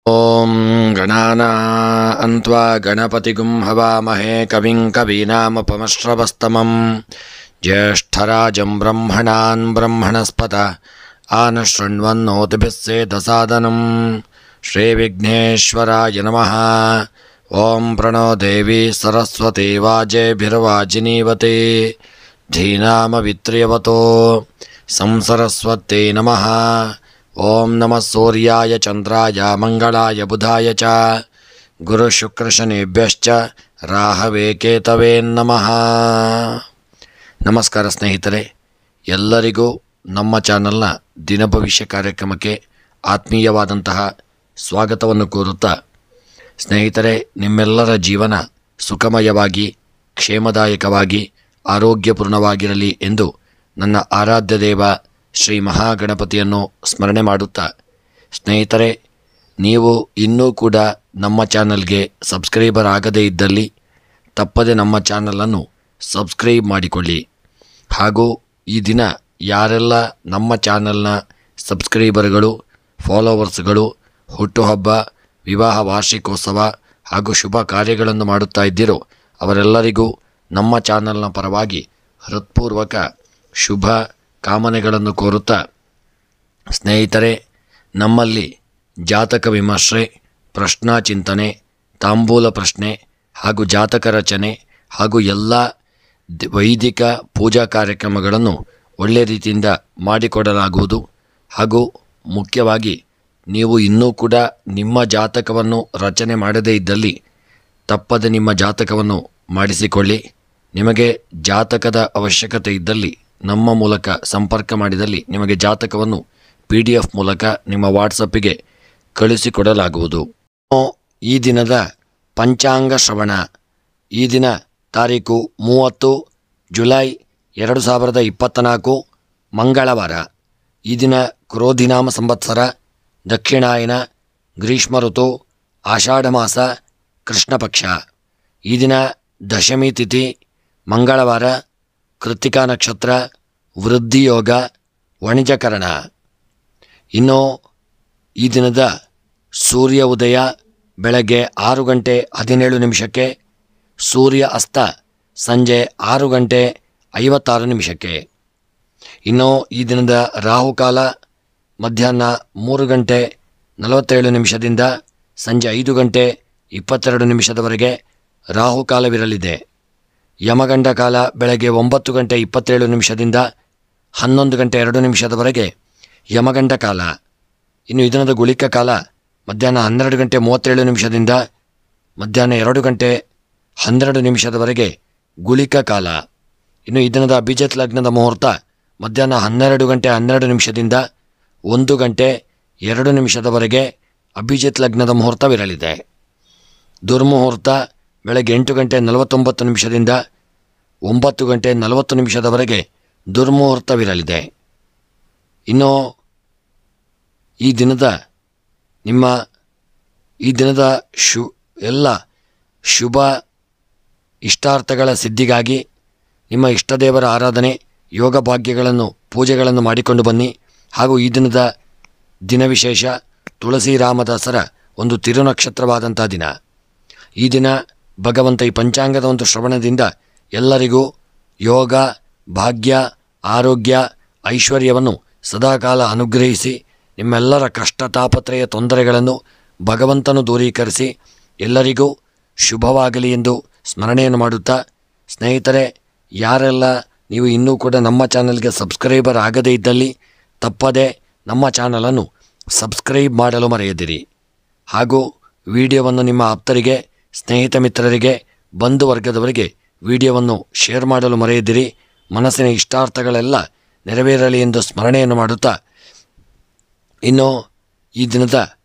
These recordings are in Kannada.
ಓಂ ಗಣಾನಾನ್ವಾ ಗಣಪತಿಗುಂ ಹವಾಮಹೇ ಕವಿಂ ಕವೀನಾಮುಪಮಶ್ರವಸ್ತಮಂ ಜ್ಯೇಷ್ಠರಾಜಂ ಬ್ರಹ್ಮಣಾನ್ ಬ್ರಹ್ಮಣಸ್ಪತ ಆನಶೃಣ್ವನ್ನೋತಿಭಿಸ್ಸೇದಸಾದನಂ ಶ್ರೀವಿಘ್ನೇಶ್ವರಾಯ ನಮಃ. ಓಂ ಪ್ರಣೋ ದೇವಿ ಸರಸ್ವತಿ ವಾಜೇಭಿರ್ವಾಜಿನೀವತಿ ಧೀನಾಮವಿತ್ರ್ಯವತೋ ಸಂಸರಸ್ವತ್ಯೈ ನಮಃ. ಓಂ ನಮಃ ಸೂರ್ಯಾಯ ಚಂದ್ರಾಯ ಮಂಗಳಾಯ ಬುಧಾಯ ಚ ಗುರುಶುಕ್ರಶನಿಭ್ಯಶ್ಚ ರಾಹವೇ ಕೇತವೇ ನಮಃ. ನಮಸ್ಕಾರ ಸ್ನೇಹಿತರೆ, ಎಲ್ಲರಿಗೂ ನಮ್ಮ ಚಾನಲ್ನ ದಿನಭವಿಷ್ಯ ಕಾರ್ಯಕ್ರಮಕ್ಕೆ ಆತ್ಮೀಯವಾದಂತಹ ಸ್ವಾಗತವನ್ನು ಕೋರುತ್ತಾ, ಸ್ನೇಹಿತರೆ, ನಿಮ್ಮೆಲ್ಲರ ಜೀವನ ಸುಖಮಯವಾಗಿ ಕ್ಷೇಮದಾಯಕವಾಗಿ ಆರೋಗ್ಯಪೂರ್ಣವಾಗಿರಲಿ ಎಂದು ನನ್ನ ಆರಾಧ್ಯ ದೇವ ಶ್ರೀ ಮಹಾಗಣಪತಿಯನ್ನು ಸ್ಮರಣೆ ಮಾಡುತ್ತಾ, ಸ್ನೇಹಿತರೆ, ನೀವು ಇನ್ನೂ ಕೂಡ ನಮ್ಮ ಚಾನಲ್ಗೆ ಸಬ್ಸ್ಕ್ರೈಬರ್ ಆಗದೇ ಇದ್ದಲ್ಲಿ ತಪ್ಪದೆ ನಮ್ಮ ಚಾನಲನ್ನು ಸಬ್ಸ್ಕ್ರೈಬ್ ಮಾಡಿಕೊಳ್ಳಿ. ಹಾಗೂ ಈ ದಿನ ಯಾರೆಲ್ಲ ನಮ್ಮ ಚಾನಲ್ನ ಸಬ್ಸ್ಕ್ರೈಬರ್ಗಳು, ಫಾಲೋವರ್ಸ್ಗಳು ಹುಟ್ಟುಹಬ್ಬ, ವಿವಾಹ ವಾರ್ಷಿಕೋತ್ಸವ ಹಾಗೂ ಶುಭ ಕಾರ್ಯಗಳನ್ನು ಮಾಡುತ್ತಾ ಇದ್ದೀರೋ ಅವರೆಲ್ಲರಿಗೂ ನಮ್ಮ ಚಾನಲ್ನ ಪರವಾಗಿ ಹೃತ್ಪೂರ್ವಕ ಶುಭ ಕಾಮನೆಗಳನ್ನು ಕೋರುತ್ತಾ, ಸ್ನೇಹಿತರೆ, ನಮ್ಮಲ್ಲಿ ಜಾತಕ ವಿಮರ್ಶೆ, ಪ್ರಶ್ನಾ ಚಿಂತನೆ, ತಾಂಬೂಲ ಪ್ರಶ್ನೆ ಹಾಗೂ ಜಾತಕ ರಚನೆ ಹಾಗೂ ಎಲ್ಲ ವೈದಿಕ ಪೂಜಾ ಕಾರ್ಯಕ್ರಮಗಳನ್ನು ಒಳ್ಳೆಯ ರೀತಿಯಿಂದ ಮಾಡಿಕೊಡಲಾಗುವುದು. ಹಾಗೂ ಮುಖ್ಯವಾಗಿ ನೀವು ಇನ್ನೂ ಕೂಡ ನಿಮ್ಮ ಜಾತಕವನ್ನು ರಚನೆ ಮಾಡದೇ ಇದ್ದಲ್ಲಿ ತಪ್ಪದೆ ನಿಮ್ಮ ಜಾತಕವನ್ನು ಮಾಡಿಸಿಕೊಳ್ಳಿ. ನಿಮಗೆ ಜಾತಕದ ಅವಶ್ಯಕತೆ ಇದ್ದಲ್ಲಿ ನಮ್ಮ ಮೂಲಕ ಸಂಪರ್ಕ ಮಾಡಿದಲ್ಲಿ ನಿಮಗೆ ಜಾತಕವನ್ನು PDF ಮೂಲಕ ನಿಮ್ಮ ವಾಟ್ಸಪ್ಪಿಗೆ ಕಳಿಸಿಕೊಡಲಾಗುವುದು. ಈ ದಿನದ ಪಂಚಾಂಗ ಶ್ರವಣ. ಈ ದಿನ ತಾರೀಕು 30 ಜುಲೈ 2024 ಮಂಗಳವಾರ. ಈ ದಿನ ಕ್ರೋಧಿನಾಮ ಸಂವತ್ಸರ, ದಕ್ಷಿಣಾಯನ, ಗ್ರೀಷ್ಮ ಋತು, ಆಷಾಢ ಮಾಸ, ಕೃಷ್ಣ ಪಕ್ಷ. ಈ ದಿನ ದಶಮಿ ತಿಥಿ ಮಂಗಳವಾರ, ಕೃತ್ತಿಕಾ ನಕ್ಷತ್ರ, ವೃದ್ಧಿಯೋಗ, ವಣಿಜಕರಣ. ಇನ್ನು ಈ ದಿನದ ಸೂರ್ಯ ಉದಯ ಬೆಳಗ್ಗೆ 6 ಗಂಟೆ 17 ನಿಮಿಷಕ್ಕೆ, ಸೂರ್ಯ ಅಸ್ತ ಸಂಜೆ 6 ಗಂಟೆ 56 ನಿಮಿಷಕ್ಕೆ. ಇನ್ನು ಈ ದಿನದ ರಾಹುಕಾಲ ಮಧ್ಯಾಹ್ನ 3 ಗಂಟೆ 47 ನಿಮಿಷದಿಂದ ಸಂಜೆ 5 ಗಂಟೆ 22 ನಿಮಿಷದವರೆಗೆ ರಾಹುಕಾಲವಿರಲಿದೆ. ಯಮಗಂಡ ಕಾಲ ಬೆಳಗ್ಗೆ 9 ಗಂಟೆ 27 ನಿಮಿಷದಿಂದ 11 ಗಂಟೆ 2 ನಿಮಿಷದವರೆಗೆ ಯಮಗಂಡ ಕಾಲ. ಇನ್ನು ಈ ದಿನದ ಗುಳಿಕ ಕಾಲ ಮಧ್ಯಾಹ್ನ 12 ಗಂಟೆ 37 ನಿಮಿಷದಿಂದ ಮಧ್ಯಾಹ್ನ 2 ಗಂಟೆ 12 ನಿಮಿಷದವರೆಗೆ ಗುಳಿಕ ಕಾಲ. ಇನ್ನು ಈ ದಿನದ ಅಭಿಜಿತ್ ಲಗ್ನದ ಮುಹೂರ್ತ ಮಧ್ಯಾಹ್ನ 12 ಗಂಟೆ 12 ನಿಮಿಷದಿಂದ 1 ಗಂಟೆ 2 ನಿಮಿಷದವರೆಗೆ ಅಭಿಜಿತ್ ಲಗ್ನದ ಮುಹೂರ್ತವಿರಲಿದೆ. ದುರ್ಮುಹೂರ್ತ ಬೆಳಗ್ಗೆ 8 ಗಂಟೆ 49 ನಿಮಿಷದಿಂದ 9 ಗಂಟೆ 40 ನಿಮಿಷದವರೆಗೆ ದುರ್ಮುಹೂರ್ತವಿರಲಿದೆ. ಇನ್ನು ಈ ದಿನದ ಎಲ್ಲ ಶುಭ ಇಷ್ಟಾರ್ಥಗಳ ಸಿದ್ಧಿಗಾಗಿ ನಿಮ್ಮ ಇಷ್ಟದೇವರ ಆರಾಧನೆ, ಯೋಗ ಭಾಗ್ಯಗಳನ್ನು, ಪೂಜೆಗಳನ್ನು ಮಾಡಿಕೊಂಡು ಬನ್ನಿ. ಹಾಗೂ ಈ ದಿನದ ದಿನ ವಿಶೇಷ ತುಳಸಿ ರಾಮದಾಸರ ಒಂದು ತಿರುನಕ್ಷತ್ರವಾದಂಥ ದಿನ. ಈ ದಿನ ಭಗವಂತ ಈ ಪಂಚಾಂಗದ ಒಂದು ಶ್ರವಣದಿಂದ ಎಲ್ಲರಿಗೂ ಯೋಗ, ಭಾಗ್ಯ, ಆರೋಗ್ಯ, ಐಶ್ವರ್ಯವನ್ನು ಸದಾಕಾಲ ಅನುಗ್ರಹಿಸಿ ನಿಮ್ಮೆಲ್ಲರ ಕಷ್ಟ ತಾಪತ್ರಯ ತೊಂದರೆಗಳನ್ನು ಭಗವಂತನು ದೂರೀಕರಿಸಿ ಎಲ್ಲರಿಗೂ ಶುಭವಾಗಲಿ ಎಂದು ಸ್ಮರಣೆಯನ್ನು ಮಾಡುತ್ತಾ, ಸ್ನೇಹಿತರೆ, ಯಾರೆಲ್ಲ ನೀವು ಇನ್ನೂ ಕೂಡ ನಮ್ಮ ಚಾನಲ್ಗೆ ಸಬ್ಸ್ಕ್ರೈಬರ್ ಆಗದೇ ಇದ್ದಲ್ಲಿ ತಪ್ಪದೆ ನಮ್ಮ ಚಾನಲನ್ನು ಸಬ್ಸ್ಕ್ರೈಬ್ ಮಾಡಲು ಮರೆಯದಿರಿ. ಹಾಗೂ ವಿಡಿಯೋವನ್ನು ನಿಮ್ಮ ಆಪ್ತರಿಗೆ, ಸ್ನೇಹಿತ ಮಿತ್ರರಿಗೆ, ಬಂಧು ವರ್ಗದವರಿಗೆ ವಿಡಿಯೋವನ್ನು ಶೇರ್ ಮಾಡಲು ಮರೆಯದಿರಿ. ಮನಸ್ಸಿನ ಇಷ್ಟಾರ್ಥಗಳೆಲ್ಲ ನೆರವೇರಲಿ ಎಂದು ಸ್ಮರಣೆಯನ್ನು ಮಾಡುತ್ತಾ, ಇನ್ನು ಈ ದಿನದ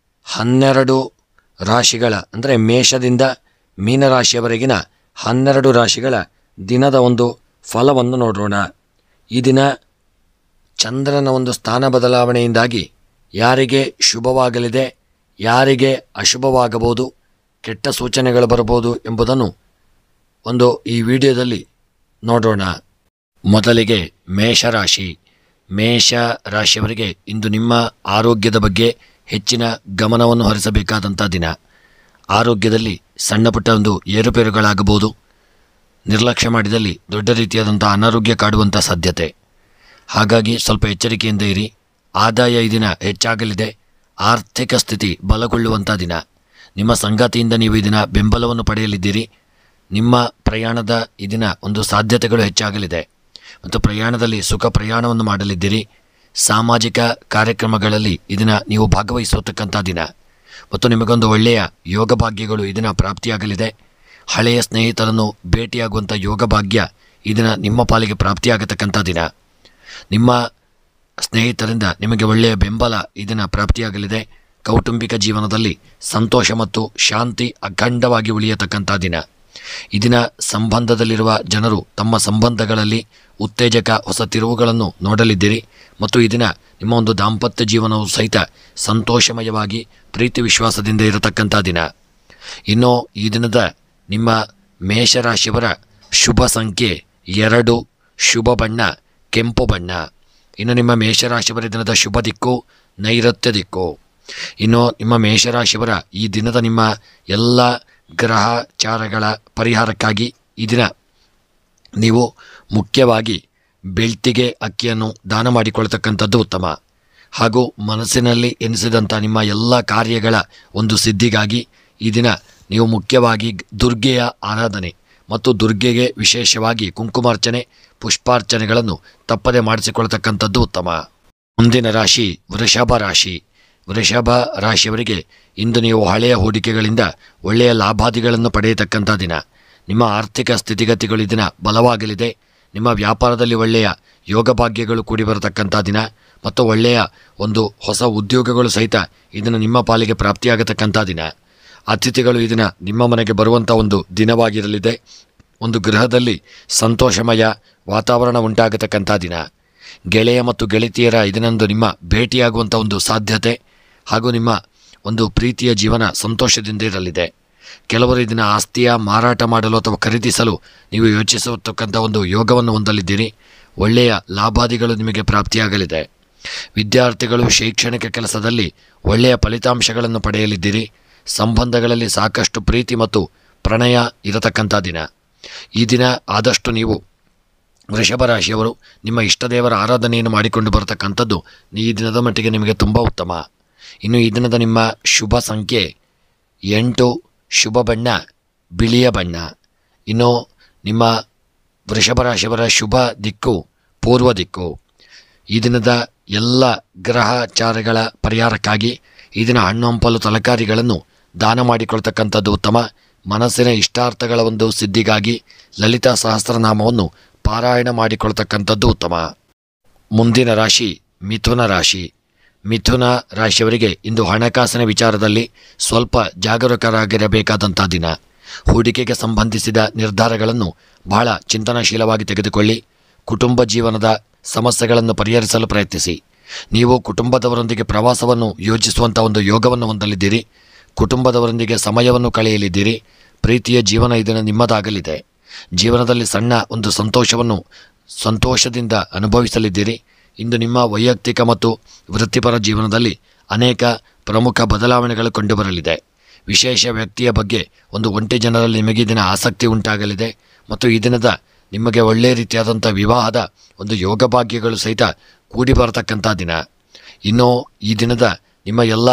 12 ರಾಶಿಗಳ ಅಂದರೆ ಮೇಷದಿಂದ ಮೀನರಾಶಿಯವರೆಗಿನ 12 ರಾಶಿಗಳ ದಿನದ ಒಂದು ಫಲವನ್ನು ನೋಡೋಣ. ಈ ದಿನ ಚಂದ್ರನ ಒಂದು ಸ್ಥಾನ ಬದಲಾವಣೆಯಿಂದಾಗಿ ಯಾರಿಗೆ ಶುಭವಾಗಲಿದೆ, ಯಾರಿಗೆ ಅಶುಭವಾಗಬಹುದು, ಕೆಟ್ಟ ಸೂಚನೆಗಳು ಬರಬಹುದು ಎಂಬುದನ್ನು ಈ ವಿಡಿಯೋದಲ್ಲಿ ನೋಡೋಣ. ಮೊದಲಿಗೆ ಮೇಷರಾಶಿ. ಮೇಷ ರಾಶಿಯವರಿಗೆ ಇಂದು ನಿಮ್ಮ ಆರೋಗ್ಯದ ಬಗ್ಗೆ ಹೆಚ್ಚಿನ ಗಮನವನ್ನು ಹರಿಸಬೇಕಾದಂಥ ದಿನ. ಆರೋಗ್ಯದಲ್ಲಿ ಸಣ್ಣ ಪುಟ್ಟ ಒಂದು ಏರುಪೇರುಗಳಾಗಬಹುದು. ನಿರ್ಲಕ್ಷ್ಯ ಮಾಡಿದಲ್ಲಿ ದೊಡ್ಡ ರೀತಿಯಾದಂಥ ಅನಾರೋಗ್ಯ ಕಾಡುವಂಥ ಸಾಧ್ಯತೆ. ಹಾಗಾಗಿ ಸ್ವಲ್ಪ ಎಚ್ಚರಿಕೆಯಿಂದ ಇರಿ. ಆದಾಯ ಈ ದಿನ ಹೆಚ್ಚಾಗಲಿದೆ. ಆರ್ಥಿಕ ಸ್ಥಿತಿ ಬಲಗೊಳ್ಳುವಂಥ ದಿನ. ನಿಮ್ಮ ಸಂಗಾತಿಯಿಂದ ನೀವು ಈ ದಿನ ಬೆಂಬಲವನ್ನು ಪಡೆಯಲಿದ್ದೀರಿ. ನಿಮ್ಮ ಪ್ರಯಾಣದ ಈ ದಿನ ಒಂದು ಸಾಧ್ಯತೆಗಳು ಹೆಚ್ಚಾಗಲಿದೆ ಮತ್ತು ಪ್ರಯಾಣದಲ್ಲಿ ಸುಖ ಪ್ರಯಾಣವನ್ನು ಮಾಡಲಿದ್ದೀರಿ. ಸಾಮಾಜಿಕ ಕಾರ್ಯಕ್ರಮಗಳಲ್ಲಿ ಈ ದಿನ ನೀವು ಭಾಗವಹಿಸತಕ್ಕಂಥ ದಿನ ಮತ್ತು ನಿಮಗೊಂದು ಒಳ್ಳೆಯ ಯೋಗ ಭಾಗ್ಯಗಳು ಈ ದಿನ ಪ್ರಾಪ್ತಿಯಾಗಲಿದೆ. ಹಳೆಯ ಸ್ನೇಹಿತರನ್ನು ಭೇಟಿಯಾಗುವಂಥ ಯೋಗ ಭಾಗ್ಯ ಈ ದಿನ ನಿಮ್ಮ ಪಾಲಿಗೆ ಪ್ರಾಪ್ತಿಯಾಗತಕ್ಕಂಥ ದಿನ. ನಿಮ್ಮ ಸ್ನೇಹಿತರಿಂದ ನಿಮಗೆ ಒಳ್ಳೆಯ ಬೆಂಬಲ ಈ ದಿನ ಪ್ರಾಪ್ತಿಯಾಗಲಿದೆ. ಕೌಟುಂಬಿಕ ಜೀವನದಲ್ಲಿ ಸಂತೋಷ ಮತ್ತು ಶಾಂತಿ ಅಖಂಡವಾಗಿ ಉಳಿಯತಕ್ಕಂಥ ದಿನ. ಈ ದಿನ ಸಂಬಂಧದಲ್ಲಿರುವ ಜನರು ತಮ್ಮ ಸಂಬಂಧಗಳಲ್ಲಿ ಉತ್ತೇಜಕ ಹೊಸ ತಿರುವುಗಳನ್ನು ನೋಡಲಿದ್ದೀರಿ ಮತ್ತು ಈ ದಿನ ನಿಮ್ಮ ಒಂದು ದಾಂಪತ್ಯ ಜೀವನವು ಸಹಿತ ಸಂತೋಷಮಯವಾಗಿ ಪ್ರೀತಿ ವಿಶ್ವಾಸದಿಂದ ಇರತಕ್ಕಂಥ ದಿನ. ಇನ್ನು ಈ ದಿನದ ನಿಮ್ಮ ಮೇಷರಾಶಿಯವರ ಶುಭ ಸಂಖ್ಯೆ 2, ಶುಭ ಬಣ್ಣ ಕೆಂಪು ಬಣ್ಣ. ಇನ್ನು ನಿಮ್ಮ ಮೇಷರಾಶಿಯವರ ದಿನದ ಶುಭ ದಿಕ್ಕು ನೈಋತ್ಯ ದಿಕ್ಕು. ಇನ್ನು ನಿಮ್ಮ ಮೇಷರಾಶಿಯವರ ಈ ದಿನದ ನಿಮ್ಮ ಎಲ್ಲ ಗ್ರಹಚಾರಗಳ ಪರಿಹಾರಕ್ಕಾಗಿ ಈ ದಿನ ನೀವು ಮುಖ್ಯವಾಗಿ ಬೆಳ್ತಿಗೆ ಅಕ್ಕಿಯನ್ನು ದಾನ ಮಾಡಿಕೊಳ್ತಕ್ಕಂಥದ್ದು ಉತ್ತಮ. ಹಾಗೂ ಮನಸ್ಸಿನಲ್ಲಿ ಎನಿಸಿದಂಥ ನಿಮ್ಮ ಎಲ್ಲ ಕಾರ್ಯಗಳ ಒಂದು ಸಿದ್ಧಿಗಾಗಿ ಈ ದಿನ ನೀವು ಮುಖ್ಯವಾಗಿ ದುರ್ಗೆಯ ಆರಾಧನೆ ಮತ್ತು ದುರ್ಗೆಗೆ ವಿಶೇಷವಾಗಿ ಕುಂಕುಮಾರ್ಚನೆ ಪುಷ್ಪಾರ್ಚನೆಗಳನ್ನು ತಪ್ಪದೆ ಮಾಡಿಸಿಕೊಳ್ತಕ್ಕಂಥದ್ದು ಉತ್ತಮ. ಮುಂದಿನ ರಾಶಿ ವೃಷಭ ರಾಶಿ. ವೃಷಭ ರಾಶಿಯವರಿಗೆ ಇಂದು ನೀವು ಹಳೆಯ ಹೂಡಿಕೆಗಳಿಂದ ಒಳ್ಳೆಯ ಲಾಭಾದಿಗಳನ್ನು ಪಡೆಯತಕ್ಕಂಥ ದಿನ. ನಿಮ್ಮ ಆರ್ಥಿಕ ಸ್ಥಿತಿಗತಿಗಳು ಈ ದಿನ ಬಲವಾಗಲಿದೆ. ನಿಮ್ಮ ವ್ಯಾಪಾರದಲ್ಲಿ ಒಳ್ಳೆಯ ಯೋಗ ಭಾಗ್ಯಗಳು ಕೂಡಿ ಬರತಕ್ಕಂಥ ದಿನ ಮತ್ತು ಒಳ್ಳೆಯ ಒಂದು ಹೊಸ ಉದ್ಯೋಗಗಳು ಸಹಿತ ಇದನ್ನು ನಿಮ್ಮ ಪಾಲಿಗೆ ಪ್ರಾಪ್ತಿಯಾಗತಕ್ಕಂಥ ದಿನ. ಅತಿಥಿಗಳು ಈ ದಿನ ನಿಮ್ಮ ಮನೆಗೆ ಬರುವಂಥ ಒಂದು ದಿನವಾಗಿರಲಿದೆ. ಒಂದು ಗೃಹದಲ್ಲಿ ಸಂತೋಷಮಯ ವಾತಾವರಣ ಉಂಟಾಗತಕ್ಕಂಥ ದಿನ. ಗೆಳೆಯ ಮತ್ತು ಗೆಳತಿಯರ ಇದನ್ನೊಂದು ನಿಮ್ಮ ಭೇಟಿಯಾಗುವಂಥ ಒಂದು ಸಾಧ್ಯತೆ ಹಾಗೂ ನಿಮ್ಮ ಒಂದು ಪ್ರೀತಿಯ ಜೀವನ ಸಂತೋಷದಿಂದ ಇರಲಿದೆ. ಕೆಲವರು ಇದನ್ನು ಆಸ್ತಿಯ ಮಾರಾಟ ಮಾಡಲು ಅಥವಾ ಖರೀದಿಸಲು ನೀವು ಯೋಚಿಸತಕ್ಕಂಥ ಒಂದು ಯೋಗವನ್ನು ಹೊಂದಲಿದ್ದೀರಿ. ಒಳ್ಳೆಯ ಲಾಭಾದಿಗಳು ನಿಮಗೆ ಪ್ರಾಪ್ತಿಯಾಗಲಿದೆ. ವಿದ್ಯಾರ್ಥಿಗಳು ಶೈಕ್ಷಣಿಕ ಕೆಲಸದಲ್ಲಿ ಒಳ್ಳೆಯ ಫಲಿತಾಂಶಗಳನ್ನು ಪಡೆಯಲಿದ್ದೀರಿ. ಸಂಬಂಧಗಳಲ್ಲಿ ಸಾಕಷ್ಟು ಪ್ರೀತಿ ಮತ್ತು ಪ್ರಣಯ ಇರತಕ್ಕಂಥ ದಿನ. ಈ ದಿನ ಆದಷ್ಟು ನೀವು ವೃಷಭ ರಾಶಿಯವರು ನಿಮ್ಮ ಇಷ್ಟದೇವರ ಆರಾಧನೆಯನ್ನು ಮಾಡಿಕೊಂಡು ಬರತಕ್ಕಂಥದ್ದು ಈ ದಿನದ ಮಟ್ಟಿಗೆ ನಿಮಗೆ ತುಂಬ ಉತ್ತಮ. ಇನ್ನು ಈ ದಿನದ ನಿಮ್ಮ ಶುಭ ಸಂಖ್ಯೆ 8, ಶುಭ ಬಣ್ಣ ಬಿಳಿಯ ಬಣ್ಣ. ಇನ್ನು ನಿಮ್ಮ ವೃಷಭ ರಾಶಿಯವರ ಶುಭ ದಿಕ್ಕು ಪೂರ್ವ ದಿಕ್ಕು. ಈ ದಿನದ ಎಲ್ಲ ಗ್ರಹಚಾರಗಳ ಪರಿಹಾರಕ್ಕಾಗಿ ಈ ದಿನ ಹಣ್ಣು ಹಂಪಲು ತರಕಾರಿಗಳನ್ನು ದಾನ ಮಾಡಿಕೊಳ್ತಕ್ಕಂಥದ್ದು ಉತ್ತಮ. ಮನಸ್ಸಿನ ಇಷ್ಟಾರ್ಥಗಳ ಒಂದು ಸಿದ್ಧಿಗಾಗಿ ಲಲಿತಾ ಸಹಸ್ರನಾಮವನ್ನು ಪಾರಾಯಣ ಮಾಡಿಕೊಳ್ತಕ್ಕಂಥದ್ದು ಉತ್ತಮ. ಮುಂದಿನ ರಾಶಿ ಮಿಥುನ ರಾಶಿ. ಮಿಥುನ ರಾಶಿಯವರಿಗೆ ಇಂದು ಹಣಕಾಸಿನ ವಿಚಾರದಲ್ಲಿ ಸ್ವಲ್ಪ ಜಾಗರೂಕರಾಗಿರಬೇಕಾದಂಥ ದಿನ. ಹೂಡಿಕೆಗೆ ಸಂಬಂಧಿಸಿದ ನಿರ್ಧಾರಗಳನ್ನು ಬಹಳ ಚಿಂತನಶೀಲವಾಗಿ ತೆಗೆದುಕೊಳ್ಳಿ. ಕುಟುಂಬ ಜೀವನದ ಸಮಸ್ಯೆಗಳನ್ನು ಪರಿಹರಿಸಲು ಪ್ರಯತ್ನಿಸಿ. ನೀವು ಕುಟುಂಬದವರೊಂದಿಗೆ ಪ್ರವಾಸವನ್ನು ಯೋಜಿಸುವಂಥ ಒಂದು ಯೋಗವನ್ನು ಹೊಂದಲಿದ್ದೀರಿ. ಕುಟುಂಬದವರೊಂದಿಗೆ ಸಮಯವನ್ನು ಕಳೆಯಲಿದ್ದೀರಿ. ಪ್ರೀತಿಯ ಜೀವನ ಇದನ್ನು ನಿಮ್ಮದಾಗಲಿದೆ. ಜೀವನದಲ್ಲಿ ಸಣ್ಣ ಒಂದು ಸಂತೋಷದಿಂದ ಅನುಭವಿಸಲಿದ್ದೀರಿ. ಇಂದು ನಿಮ್ಮ ವೈಯಕ್ತಿಕ ಮತ್ತು ವೃತ್ತಿಪರ ಜೀವನದಲ್ಲಿ ಅನೇಕ ಪ್ರಮುಖ ಬದಲಾವಣೆಗಳು ಕಂಡುಬರಲಿದೆ. ವಿಶೇಷ ವ್ಯಕ್ತಿಯ ಬಗ್ಗೆ ಒಂದು ಒಂಟಿ ಜನರಲ್ಲಿ ನಿಮಗೆ ದಿನ ಆಸಕ್ತಿ ಉಂಟಾಗಲಿದೆ ಮತ್ತು ಈ ದಿನದ ನಿಮಗೆ ಒಳ್ಳೆಯ ರೀತಿಯಾದಂಥ ವಿವಾಹದ ಒಂದು ಯೋಗ ಭಾಗ್ಯಗಳು ಸಹಿತ ಕೂಡಿ ಬರತಕ್ಕಂಥ ದಿನ. ಇನ್ನು ಈ ದಿನದ ನಿಮ್ಮ ಎಲ್ಲ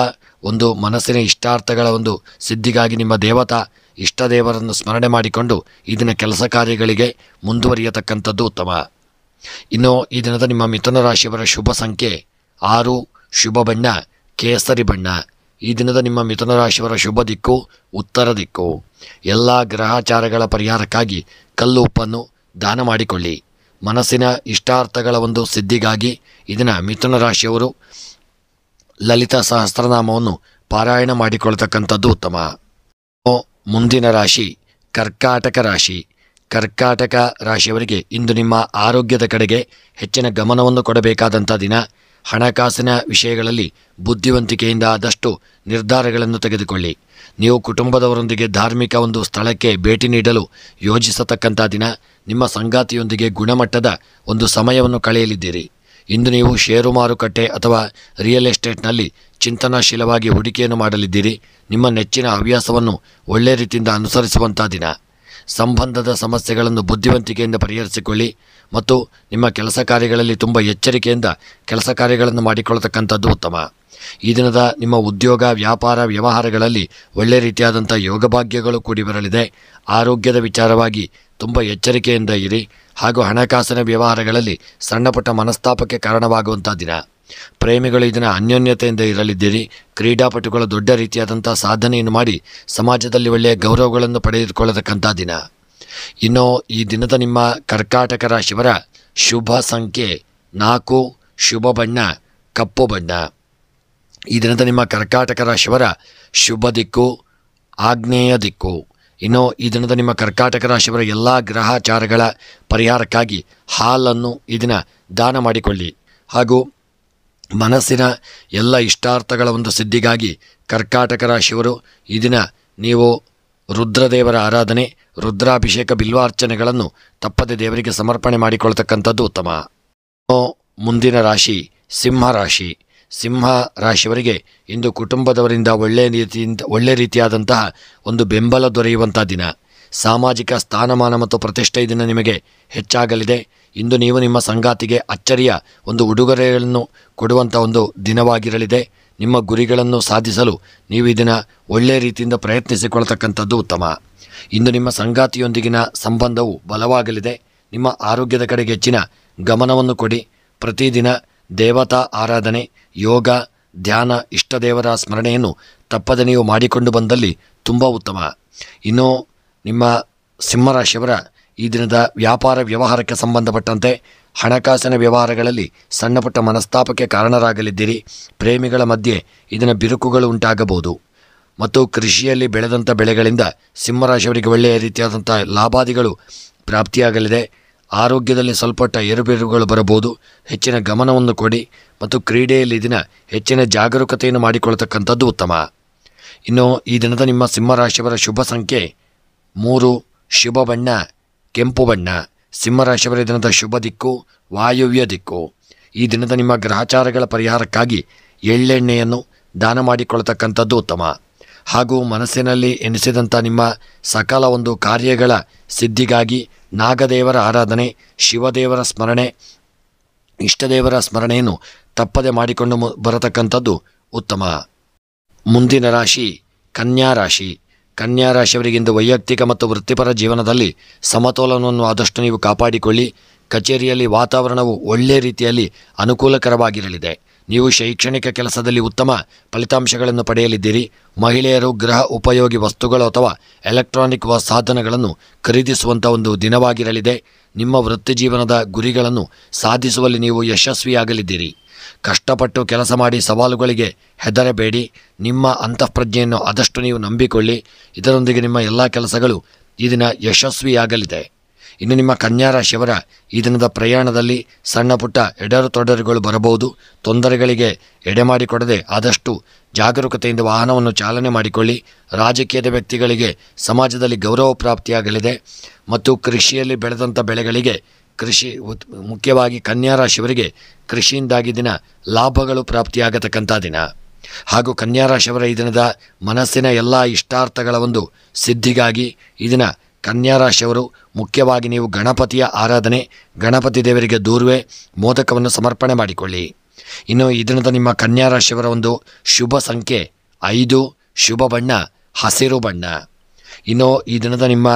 ಒಂದು ಮನಸ್ಸಿನ ಇಷ್ಟಾರ್ಥಗಳ ಒಂದು ಸಿದ್ಧಿಗಾಗಿ ನಿಮ್ಮ ಇಷ್ಟ ದೇವರನ್ನು ಸ್ಮರಣೆ ಮಾಡಿಕೊಂಡು ಈ ದಿನ ಕೆಲಸ ಕಾರ್ಯಗಳಿಗೆ ಮುಂದುವರಿಯತಕ್ಕಂಥದ್ದು ಉತ್ತಮ. ಇನ್ನು ಈ ದಿನದ ನಿಮ್ಮ ಮಿಥುನ ರಾಶಿಯವರ ಶುಭ ಸಂಖ್ಯೆ 6, ಶುಭ ಬಣ್ಣ ಕೇಸರಿ ಬಣ್ಣ. ಈ ದಿನದ ನಿಮ್ಮ ಮಿಥುನ ರಾಶಿಯವರ ಶುಭ ದಿಕ್ಕು ಉತ್ತರ ದಿಕ್ಕು. ಎಲ್ಲ ಗ್ರಹಚಾರಗಳ ಪರಿಹಾರಕ್ಕಾಗಿ ಕಲ್ಲು ಉಪ್ಪನ್ನು ದಾನ ಮಾಡಿಕೊಳ್ಳಿ. ಮನಸ್ಸಿನ ಇಷ್ಟಾರ್ಥಗಳ ಒಂದು ಸಿದ್ಧಿಗಾಗಿ ಇದನ್ನು ಮಿಥುನ ರಾಶಿಯವರು ಲಲಿತಾ ಸಹಸ್ರನಾಮವನ್ನು ಪಾರಾಯಣ ಮಾಡಿಕೊಳ್ತಕ್ಕಂಥದ್ದು ಉತ್ತಮ. ಮುಂದಿನ ರಾಶಿ ಕರ್ಕಾಟಕ ರಾಶಿ. ಕರ್ಕಾಟಕ ರಾಶಿಯವರಿಗೆ ಇಂದು ನಿಮ್ಮ ಆರೋಗ್ಯದ ಕಡೆಗೆ ಹೆಚ್ಚಿನ ಗಮನವನ್ನು ಕೊಡಬೇಕಾದಂಥ ದಿನ. ಹಣಕಾಸಿನ ವಿಷಯಗಳಲ್ಲಿ ಬುದ್ಧಿವಂತಿಕೆಯಿಂದ ಆದಷ್ಟು ನಿರ್ಧಾರಗಳನ್ನು ತೆಗೆದುಕೊಳ್ಳಿ. ನೀವು ಕುಟುಂಬದವರೊಂದಿಗೆ ಧಾರ್ಮಿಕ ಒಂದು ಸ್ಥಳಕ್ಕೆ ಭೇಟಿ ನೀಡಲು ಯೋಜಿಸತಕ್ಕಂಥ ದಿನ. ನಿಮ್ಮ ಸಂಗಾತಿಯೊಂದಿಗೆ ಗುಣಮಟ್ಟದ ಒಂದು ಸಮಯವನ್ನು ಕಳೆಯಲಿದ್ದೀರಿ. ಇಂದು ನೀವು ಷೇರು ಮಾರುಕಟ್ಟೆ ಅಥವಾ ರಿಯಲ್ ಎಸ್ಟೇಟ್ನಲ್ಲಿ ಚಿಂತನಾಶೀಲವಾಗಿ ಹೂಡಿಕೆಯನ್ನು ಮಾಡಲಿದ್ದೀರಿ. ನಿಮ್ಮ ನೆಚ್ಚಿನ ಹವ್ಯಾಸವನ್ನು ಒಳ್ಳೆಯ ರೀತಿಯಿಂದ ಅನುಸರಿಸುವಂಥ ದಿನ. ಸಂಬಂಧದ ಸಮಸ್ಯೆಗಳನ್ನು ಬುದ್ಧಿವಂತಿಕೆಯಿಂದ ಪರಿಹರಿಸಿಕೊಳ್ಳಿ ಮತ್ತು ನಿಮ್ಮ ಕೆಲಸ ಕಾರ್ಯಗಳಲ್ಲಿ ತುಂಬ ಎಚ್ಚರಿಕೆಯಿಂದ ಕೆಲಸ ಕಾರ್ಯಗಳನ್ನು ಮಾಡಿಕೊಳ್ಳತಕ್ಕಂಥದ್ದು ಉತ್ತಮ. ಈ ದಿನದ ನಿಮ್ಮ ಉದ್ಯೋಗ, ವ್ಯಾಪಾರ, ವ್ಯವಹಾರಗಳಲ್ಲಿ ಒಳ್ಳೆಯ ರೀತಿಯಾದಂಥ ಯೋಗಭಾಗ್ಯಗಳು ಕೂಡಿ ಬರಲಿದೆ. ಆರೋಗ್ಯದ ವಿಚಾರವಾಗಿ ತುಂಬ ಎಚ್ಚರಿಕೆಯಿಂದ ಇರಿ ಹಾಗೂ ಹಣಕಾಸಿನ ವ್ಯವಹಾರಗಳಲ್ಲಿ ಸಣ್ಣಪುಟ್ಟ ಮನಸ್ತಾಪಕ್ಕೆ ಕಾರಣವಾಗುವಂಥ ದಿನ. ಪ್ರೇಮಿಗಳು ಇದನ್ನು ಅನ್ಯೋನ್ಯತೆಯಿಂದ ಇರಲಿದ್ದೀರಿ. ಕ್ರೀಡಾಪಟುಗಳು ದೊಡ್ಡ ರೀತಿಯಾದಂಥ ಸಾಧನೆಯನ್ನು ಮಾಡಿ ಸಮಾಜದಲ್ಲಿ ಒಳ್ಳೆಯ ಗೌರವಗಳನ್ನು ಪಡೆದುಕೊಳ್ಳತಕ್ಕಂಥ ದಿನ. ಇನ್ನು ಈ ದಿನದ ನಿಮ್ಮ ಕರ್ಕಾಟಕ ರಾಶಿಯವರ ಶುಭ ಸಂಖ್ಯೆ 4, ಶುಭ ಬಣ್ಣ ಕಪ್ಪು ಬಣ್ಣ. ಈ ದಿನದ ನಿಮ್ಮ ಕರ್ಕಾಟಕ ರಾಶಿಯವರ ಶುಭ ದಿಕ್ಕು ಆಗ್ನೇಯ ದಿಕ್ಕು. ಇನ್ನು ಈ ದಿನದ ನಿಮ್ಮ ಕರ್ಕಾಟಕ ರಾಶಿಯವರ ಎಲ್ಲ ಗ್ರಹಾಚಾರಗಳ ಪರಿಹಾರಕ್ಕಾಗಿ ಹಾಲನ್ನು ಈ ದಿನ ದಾನ ಮಾಡಿಕೊಳ್ಳಿ ಹಾಗೂ ಮನಸ್ಸಿನ ಎಲ್ಲ ಇಷ್ಟಾರ್ಥಗಳ ಒಂದು ಸಿದ್ಧಿಗಾಗಿ ಕರ್ಕಾಟಕ ರಾಶಿಯವರು ಈ ದಿನ ನೀವು ರುದ್ರದೇವರ ಆರಾಧನೆ, ರುದ್ರಾಭಿಷೇಕ, ಬಿಲ್ವಾರ್ಚನೆಗಳನ್ನು ತಪ್ಪದೆ ದೇವರಿಗೆ ಸಮರ್ಪಣೆ ಮಾಡಿಕೊಳ್ತಕ್ಕಂಥದ್ದು ಉತ್ತಮ. ಮುಂದಿನ ರಾಶಿ ಸಿಂಹ ರಾಶಿ. ಸಿಂಹ ರಾಶಿಯವರಿಗೆ ಇಂದು ಕುಟುಂಬದವರಿಂದ ಒಳ್ಳೆಯ ರೀತಿಯಾದಂತಹ ಒಂದು ಬೆಂಬಲ ದೊರೆಯುವಂಥ ದಿನ. ಸಾಮಾಜಿಕ ಸ್ಥಾನಮಾನ ಮತ್ತು ಪ್ರತಿಷ್ಠೆ ದಿನ ನಿಮಗೆ ಹೆಚ್ಚಾಗಲಿದೆ. ಇಂದು ನೀವು ನಿಮ್ಮ ಸಂಗಾತಿಗೆ ಅಚ್ಚರಿಯ ಒಂದು ಉಡುಗೊರೆಗಳನ್ನು ಕೊಡುವಂಥ ಒಂದು ದಿನವಾಗಿರಲಿದೆ. ನಿಮ್ಮ ಗುರಿಗಳನ್ನು ಸಾಧಿಸಲು ನೀವು ಇದನ್ನು ಒಳ್ಳೆಯ ರೀತಿಯಿಂದ ಪ್ರಯತ್ನಿಸಿಕೊಳ್ತಕ್ಕಂಥದ್ದು ಉತ್ತಮ. ಇಂದು ನಿಮ್ಮ ಸಂಗಾತಿಯೊಂದಿಗಿನ ಸಂಬಂಧವು ಬಲವಾಗಲಿದೆ. ನಿಮ್ಮ ಆರೋಗ್ಯದ ಕಡೆಗೆ ಹೆಚ್ಚಿನ ಗಮನವನ್ನು ಕೊಡಿ. ಪ್ರತಿದಿನ ದೇವತಾ ಆರಾಧನೆ, ಯೋಗ, ಧ್ಯಾನ, ಇಷ್ಟದೇವರ ಸ್ಮರಣೆಯನ್ನು ತಪ್ಪದೆ ನೀವು ಮಾಡಿಕೊಂಡು ಬಂದಲ್ಲಿ ತುಂಬ ಉತ್ತಮ. ಇನ್ನು ನಿಮ್ಮ ಸಿಂಹರಾಶಿಯವರ ಈ ದಿನದ ವ್ಯಾಪಾರ ವ್ಯವಹಾರಕ್ಕೆ ಸಂಬಂಧಪಟ್ಟಂತೆ ಹಣಕಾಸಿನ ವ್ಯವಹಾರಗಳಲ್ಲಿ ಸಣ್ಣಪುಟ್ಟ ಮನಸ್ತಾಪಕ್ಕೆ ಕಾರಣರಾಗಲಿದ್ದೀರಿ. ಪ್ರೇಮಿಗಳ ಮಧ್ಯೆ ಇದನ್ನು ಬಿರುಕುಗಳು ಉಂಟಾಗಬಹುದು ಮತ್ತು ಕೃಷಿಯಲ್ಲಿ ಬೆಳೆದಂಥ ಬೆಳೆಗಳಿಂದ ಸಿಂಹರಾಶಿಯವರಿಗೆ ಒಳ್ಳೆಯ ರೀತಿಯಾದಂಥ ಲಾಭಾದಿಗಳು ಪ್ರಾಪ್ತಿಯಾಗಲಿದೆ. ಆರೋಗ್ಯದಲ್ಲಿ ಸ್ವಲ್ಪ ಏರುಪೇರುಗಳು ಬರಬಹುದು. ಹೆಚ್ಚಿನ ಗಮನವನ್ನು ಕೊಡಿ ಮತ್ತು ಕ್ರೀಡೆಯಲ್ಲಿ ದಿನ ಹೆಚ್ಚಿನ ಜಾಗರೂಕತೆಯನ್ನು ಮಾಡಿಕೊಳ್ತಕ್ಕಂಥದ್ದು ಉತ್ತಮ. ಇನ್ನು ಈ ದಿನದ ನಿಮ್ಮ ಸಿಂಹರಾಶಿಯವರ ಶುಭ ಸಂಖ್ಯೆ 3, ಶುಭ ಬಣ್ಣ ಕೆಂಪು ಬಣ್ಣ. ಸಿಂಹರಾಶಿಯವರ ದಿನದ ಶುಭ ದಿಕ್ಕು ವಾಯುವ್ಯ ದಿಕ್ಕು. ಈ ದಿನದ ನಿಮ್ಮ ಗ್ರಹಚಾರಗಳ ಪರಿಹಾರಕ್ಕಾಗಿ ಎಳ್ಳೆಣ್ಣೆಯನ್ನು ದಾನ ಮಾಡಿಕೊಳ್ತಕ್ಕಂಥದ್ದು ಉತ್ತಮ. ಹಾಗೂ ಮನಸ್ಸಿನಲ್ಲಿ ಎನಿಸಿದಂಥ ನಿಮ್ಮ ಸಕಲ ಒಂದು ಕಾರ್ಯಗಳ ಸಿದ್ಧಿಗಾಗಿ ನಾಗದೇವರ ಆರಾಧನೆ, ಶಿವದೇವರ ಸ್ಮರಣೆ, ಇಷ್ಟದೇವರ ಸ್ಮರಣೆಯನ್ನು ತಪ್ಪದೆ ಮಾಡಿಕೊಂಡು ಬರತಕ್ಕಂಥದ್ದು ಉತ್ತಮ. ಮುಂದಿನ ರಾಶಿ ಕನ್ಯಾ ರಾಶಿ. ಕನ್ಯಾ ರಾಶಿಯವರಿಗಿಂದು ವೈಯಕ್ತಿಕ ಮತ್ತು ವೃತ್ತಿಪರ ಜೀವನದಲ್ಲಿ ಸಮತೋಲನವನ್ನು ಆದಷ್ಟು ನೀವು ಕಾಪಾಡಿಕೊಳ್ಳಿ. ಕಚೇರಿಯಲ್ಲಿ ವಾತಾವರಣವು ಒಳ್ಳೆಯ ರೀತಿಯಲ್ಲಿ ಅನುಕೂಲಕರವಾಗಿರಲಿದೆ. ನೀವು ಶೈಕ್ಷಣಿಕ ಕೆಲಸದಲ್ಲಿ ಉತ್ತಮ ಫಲಿತಾಂಶಗಳನ್ನು ಪಡೆಯಲಿದ್ದೀರಿ. ಮಹಿಳೆಯರು ಗೃಹ ಉಪಯೋಗಿ ವಸ್ತುಗಳು ಅಥವಾ ಎಲೆಕ್ಟ್ರಾನಿಕ್ ಸಾಧನಗಳನ್ನು ಖರೀದಿಸುವಂಥ ಒಂದು ದಿನವಾಗಿರಲಿದೆ. ನಿಮ್ಮ ವೃತ್ತಿ ಜೀವನದ ಗುರಿಗಳನ್ನು ಸಾಧಿಸುವಲ್ಲಿ ನೀವು ಯಶಸ್ವಿಯಾಗಲಿದ್ದೀರಿ. ಕಷ್ಟಪಟ್ಟು ಕೆಲಸ ಮಾಡಿ ಸವಾಲುಗಳಿಗೆ ಹೆದರಬೇಡಿ. ನಿಮ್ಮ ಅಂತಃಪ್ರಜ್ಞೆಯನ್ನು ಆದಷ್ಟು ನೀವು ನಂಬಿಕೊಳ್ಳಿ. ಇದರೊಂದಿಗೆ ನಿಮ್ಮ ಎಲ್ಲ ಕೆಲಸಗಳು ಈ ದಿನ ಯಶಸ್ವಿಯಾಗಲಿದೆ. ಇನ್ನು ನಿಮ್ಮ ಕನ್ಯಾ ರಾಶಿಯವರ ಈ ದಿನದ ಪ್ರಯಾಣದಲ್ಲಿ ಸಣ್ಣ ಪುಟ್ಟ ಎಡರು ಬರಬಹುದು. ತೊಂದರೆಗಳಿಗೆ ಎಡೆಮಾಡಿಕೊಡದೆ ಆದಷ್ಟು ಜಾಗರೂಕತೆಯಿಂದ ವಾಹನವನ್ನು ಚಾಲನೆ ಮಾಡಿಕೊಳ್ಳಿ. ರಾಜಕೀಯದ ವ್ಯಕ್ತಿಗಳಿಗೆ ಸಮಾಜದಲ್ಲಿ ಗೌರವ ಪ್ರಾಪ್ತಿಯಾಗಲಿದೆ ಮತ್ತು ಕೃಷಿಯಲ್ಲಿ ಬೆಳೆದಂಥ ಬೆಳೆಗಳಿಗೆ ಮುಖ್ಯವಾಗಿ ಕನ್ಯಾ ರಾಶಿಯವರಿಗೆ ಕೃಷಿಯಿಂದಾಗಿ ದಿನ ಲಾಭಗಳು ಪ್ರಾಪ್ತಿಯಾಗತಕ್ಕಂಥ ದಿನ. ಹಾಗೂ ಕನ್ಯಾ ರಾಶಿಯವರ ಈ ದಿನದ ಮನಸ್ಸಿನ ಎಲ್ಲ ಇಷ್ಟಾರ್ಥಗಳ ಒಂದು ಸಿದ್ಧಿಗಾಗಿ ಈ ದಿನ ಕನ್ಯಾ ರಾಶಿಯವರು ಮುಖ್ಯವಾಗಿ ನೀವು ಗಣಪತಿಯ ಆರಾಧನೆ, ಗಣಪತಿ ದೇವರಿಗೆ ದೂರ್ವೆ, ಮೋದಕವನ್ನು ಸಮರ್ಪಣೆ ಮಾಡಿಕೊಳ್ಳಿ. ಇನ್ನು ಈ ದಿನದ ನಿಮ್ಮ ಕನ್ಯಾ ರಾಶಿಯವರ ಒಂದು ಶುಭ ಸಂಖ್ಯೆ 5, ಶುಭ ಬಣ್ಣ ಹಸಿರು ಬಣ್ಣ. ಇನ್ನು ಈ ದಿನದ ನಿಮ್ಮ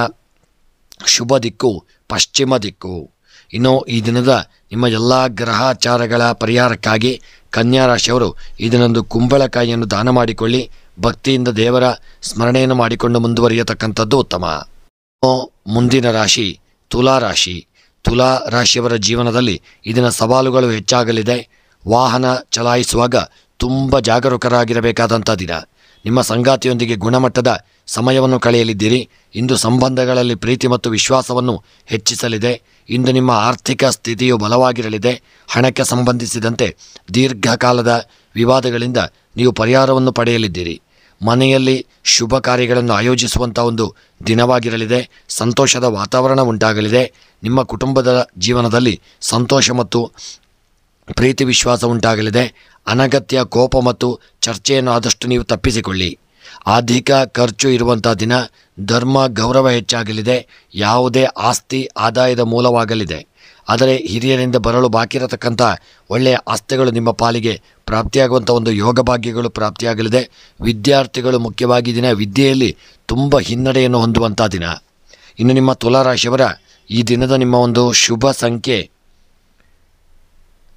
ಶುಭ ದಿಕ್ಕು ಪಶ್ಚಿಮ ದಿಕ್ಕು. ಇನ್ನು ಈ ದಿನದ ನಿಮ್ಮ ಎಲ್ಲ ಗ್ರಹಾಚಾರಗಳ ಪರಿಹಾರಕ್ಕಾಗಿ ಕನ್ಯಾ ರಾಶಿಯವರು ಈ ದಿನದಂದು ಕುಂಬಳಕಾಯಿಯನ್ನು ದಾನ ಮಾಡಿಕೊಳ್ಳಿ. ಭಕ್ತಿಯಿಂದ ದೇವರ ಸ್ಮರಣೆಯನ್ನು ಮಾಡಿಕೊಂಡು ಮುಂದುವರಿಯತಕ್ಕಂಥದ್ದು ಉತ್ತಮ. ಮುಂದಿನ ರಾಶಿ ತುಲಾ ರಾಶಿ. ತುಲಾ ರಾಶಿಯವರ ಜೀವನದಲ್ಲಿ ಇದರ ಸವಾಲುಗಳು ಹೆಚ್ಚಾಗಲಿದೆ. ವಾಹನ ಚಲಾಯಿಸುವಾಗ ತುಂಬ ಜಾಗರೂಕರಾಗಿರಬೇಕಾದಂಥ ದಿನ. ನಿಮ್ಮ ಸಂಗಾತಿಯೊಂದಿಗೆ ಗುಣಮಟ್ಟದ ಸಮಯವನ್ನು ಕಳೆಯಲಿದ್ದೀರಿ. ಇಂದು ಸಂಬಂಧಗಳಲ್ಲಿ ಪ್ರೀತಿ ಮತ್ತು ವಿಶ್ವಾಸವನ್ನು ಹೆಚ್ಚಿಸಲಿದೆ. ಇಂದು ನಿಮ್ಮ ಆರ್ಥಿಕ ಸ್ಥಿತಿಯು ಬಲವಾಗಿರಲಿದೆ. ಹಣಕ್ಕೆ ಸಂಬಂಧಿಸಿದಂತೆ ದೀರ್ಘಕಾಲದ ವಿವಾದಗಳಿಂದ ನೀವು ಪರಿಹಾರವನ್ನು ಪಡೆಯಲಿದ್ದೀರಿ. ಮನೆಯಲ್ಲಿ ಶುಭ ಕಾರ್ಯಗಳನ್ನು ಆಯೋಜಿಸುವಂಥ ಒಂದು ದಿನವಾಗಿರಲಿದೆ. ಸಂತೋಷದ ವಾತಾವರಣ ಉಂಟಾಗಲಿದೆ. ನಿಮ್ಮ ಕುಟುಂಬದ ಜೀವನದಲ್ಲಿ ಸಂತೋಷ ಮತ್ತು ಪ್ರೀತಿ ವಿಶ್ವಾಸ ಉಂಟಾಗಲಿದೆ. ಅನಗತ್ಯ ಕೋಪ ಮತ್ತು ಚರ್ಚೆಯನ್ನು ಆದಷ್ಟು ನೀವು ತಪ್ಪಿಸಿಕೊಳ್ಳಿ. ಅಧಿಕ ಖರ್ಚು ಇರುವಂಥ ದಿನ. ಧರ್ಮ ಗೌರವ ಹೆಚ್ಚಾಗಲಿದೆ. ಯಾವುದೇ ಆಸ್ತಿ ಆದಾಯದ ಮೂಲವಾಗಲಿದೆ. ಆದರೆ ಹಿರಿಯರಿಂದ ಬರಲು ಬಾಕಿ ಇರತಕ್ಕಂಥ ಒಳ್ಳೆಯ ಆಸ್ತಿಗಳು ನಿಮ್ಮ ಪಾಲಿಗೆ ಪ್ರಾಪ್ತಿಯಾಗುವಂಥ ಒಂದು ಯೋಗ ಭಾಗ್ಯಗಳು ಪ್ರಾಪ್ತಿಯಾಗಲಿದೆ. ವಿದ್ಯಾರ್ಥಿಗಳು ಮುಖ್ಯವಾಗಿ ದಿನ ವಿದ್ಯೆಯಲ್ಲಿ ತುಂಬ ಹಿನ್ನಡೆಯನ್ನು ಹೊಂದುವಂಥ ದಿನ. ಇನ್ನು ನಿಮ್ಮ ತುಲಾರಾಶಿಯವರ ಈ ದಿನದ ನಿಮ್ಮ ಒಂದು ಶುಭ ಸಂಖ್ಯೆ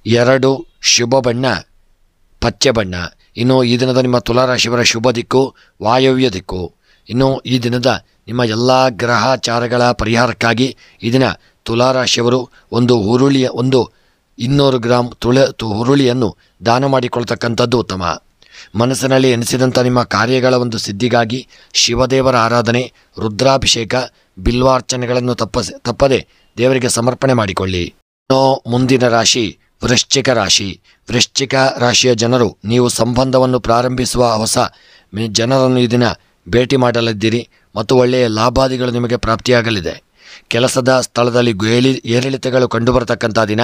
2, ಶುಭ ಬಣ್ಣ ಪಚ್ಚೆ ಬಣ್ಣ. ಇನ್ನು ಈ ದಿನದ ನಿಮ್ಮ ತುಲಾರಾಶಿಯವರ ಶುಭ ದಿಕ್ಕು ವಾಯವ್ಯ ದಿಕ್ಕು. ಇನ್ನು ಈ ದಿನದ ನಿಮ್ಮ ಎಲ್ಲ ಗ್ರಹಚಾರಗಳ ಪರಿಹಾರಕ್ಕಾಗಿ ಈ ದಿನ ತುಲಾರಾಶಿಯವರು ಒಂದು 200 ಗ್ರಾಂ ಹುರುಳಿಯನ್ನು ದಾನ ಮಾಡಿಕೊಳ್ತಕ್ಕಂಥದ್ದು ಉತ್ತಮ. ಮನಸ್ಸಿನಲ್ಲಿ ಎನಿಸಿದಂಥ ನಿಮ್ಮ ಕಾರ್ಯಗಳ ಒಂದು ಸಿದ್ಧಿಗಾಗಿ ಶಿವದೇವರ ಆರಾಧನೆ, ರುದ್ರಾಭಿಷೇಕ, ಬಿಲ್ವಾರ್ಚನೆಗಳನ್ನು ತಪ್ಪದೆ ದೇವರಿಗೆ ಸಮರ್ಪಣೆ ಮಾಡಿಕೊಳ್ಳಿ. ಇನ್ನು ಮುಂದಿನ ರಾಶಿ ವೃಶ್ಚಿಕ ರಾಶಿ. ವೃಶ್ಚಿಕ ರಾಶಿಯ ಜನರು ನೀವು ಸಂಬಂಧವನ್ನು ಪ್ರಾರಂಭಿಸುವ ಹೊಸ ಜನರನ್ನು ಈ ದಿನ ಭೇಟಿ ಮಾಡಲಿದ್ದೀರಿ ಮತ್ತು ಒಳ್ಳೆಯ ಲಾಭಾದಿಗಳು ನಿಮಗೆ ಪ್ರಾಪ್ತಿಯಾಗಲಿದೆ. ಕೆಲಸದ ಸ್ಥಳದಲ್ಲಿ ಏರಿಳಿತಗಳು ಕಂಡುಬರತಕ್ಕಂಥ ದಿನ.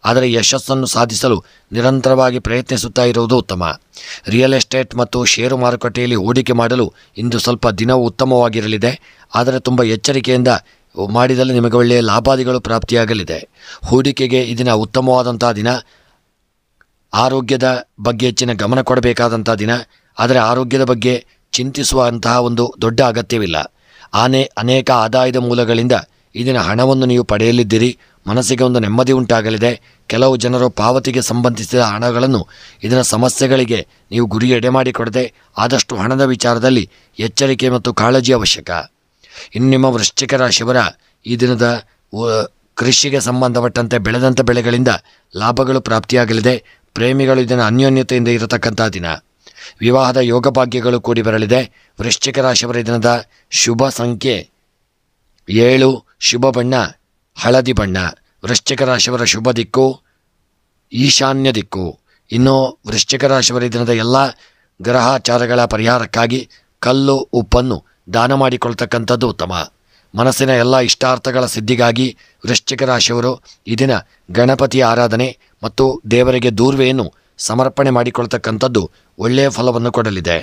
ಆದರೆ ಯಶಸ್ಸನ್ನು ಸಾಧಿಸಲು ನಿರಂತರವಾಗಿ ಪ್ರಯತ್ನಿಸುತ್ತಾ ಇರುವುದು ಉತ್ತಮ. ರಿಯಲ್ ಎಸ್ಟೇಟ್ ಮತ್ತು ಷೇರು ಮಾರುಕಟ್ಟೆಯಲ್ಲಿ ಹೂಡಿಕೆ ಮಾಡಲು ಇಂದು ಸ್ವಲ್ಪ ದಿನವೂ ಉತ್ತಮವಾಗಿರಲಿದೆ. ಆದರೆ ತುಂಬ ಎಚ್ಚರಿಕೆಯಿಂದ ಮಾಡಿದಲ್ಲಿ ನಿಮಗೆ ಒಳ್ಳೆಯ ಲಾಭಾದಿಗಳು ಪ್ರಾಪ್ತಿಯಾಗಲಿದೆ. ಹೂಡಿಕೆಗೆ ಈ ದಿನ ಉತ್ತಮವಾದಂಥ ದಿನ. ಆರೋಗ್ಯದ ಬಗ್ಗೆ ಹೆಚ್ಚಿನ ಗಮನ ಕೊಡಬೇಕಾದಂಥ ದಿನ. ಆದರೆ ಆರೋಗ್ಯದ ಬಗ್ಗೆ ಚಿಂತಿಸುವಂತಹ ಒಂದು ದೊಡ್ಡ ಅಗತ್ಯವಿಲ್ಲ. ಅನೇಕ ಆದಾಯದ ಮೂಲಗಳಿಂದ ಈ ದಿನ ಹಣವನ್ನು ನೀವು ಪಡೆಯಲಿದ್ದೀರಿ. ಮನಸ್ಸಿಗೆ ಒಂದು ನೆಮ್ಮದಿ ಉಂಟಾಗಲಿದೆ. ಕೆಲವು ಜನರು ಪಾವತಿಗೆ ಸಂಬಂಧಿಸಿದ ಹಣಗಳನ್ನು ಇದರ ಸಮಸ್ಯೆಗಳಿಗೆ ನೀವು ಗುರಿ ಎಡೆಮಾಡಿಕೊಡದೆ ಆದಷ್ಟು ಹಣದ ವಿಚಾರದಲ್ಲಿ ಎಚ್ಚರಿಕೆ ಮತ್ತು ಕಾಳಜಿ ಅವಶ್ಯಕ. ಇನ್ನು ನಿಮ್ಮ ವೃಶ್ಚಿಕ ರಾಶಿಯವರ ಈ ದಿನದ ಕೃಷಿಗೆ ಸಂಬಂಧಪಟ್ಟಂತೆ ಬೆಳೆದಂಥ ಬೆಳೆಗಳಿಂದ ಲಾಭಗಳು ಪ್ರಾಪ್ತಿಯಾಗಲಿದೆ. ಪ್ರೇಮಿಗಳು ಇದನ್ನು ಅನ್ಯೋನ್ಯತೆಯಿಂದ ಇರತಕ್ಕಂಥ ದಿನ. ವಿವಾಹದ ಯೋಗ ಭಾಗ್ಯಗಳು ಕೂಡಿ ಬರಲಿದೆ. ವೃಶ್ಚಿಕ ರಾಶಿಯವರ ದಿನದ ಶುಭ ಸಂಖ್ಯೆ 7, ಶುಭ ಬಣ್ಣ ಹಳದಿ ಬಣ್ಣ. ವೃಶ್ಚಿಕ ರಾಶಿಯವರ ಶುಭ ದಿಕ್ಕು ಈಶಾನ್ಯ ದಿಕ್ಕು. ಇನ್ನು ವೃಶ್ಚಿಕ ರಾಶಿಯವರ ದಿನದ ಎಲ್ಲ ಗ್ರಹಚಾರಗಳ ಪರಿಹಾರಕ್ಕಾಗಿ ಕಲ್ಲು ಉಪ್ಪನ್ನು ದಾನ ಮಾಡಿಕೊಳ್ತಕ್ಕಂಥದ್ದು ಉತ್ತಮ. ಮನಸ್ಸಿನ ಎಲ್ಲ ಇಷ್ಟಾರ್ಥಗಳ ಸಿದ್ಧಿಗಾಗಿ ವೃಶ್ಚಿಕ ರಾಶಿಯವರು ಈ ದಿನ ಗಣಪತಿಯ ಆರಾಧನೆ ಮತ್ತು ದೇವರಿಗೆ ದೂರ್ವೆಯನ್ನು ಸಮರ್ಪಣೆ ಮಾಡಿಕೊಳ್ತಕ್ಕಂಥದ್ದು ಒಳ್ಳೆಯ ಫಲವನ್ನು ಕೊಡಲಿದೆ.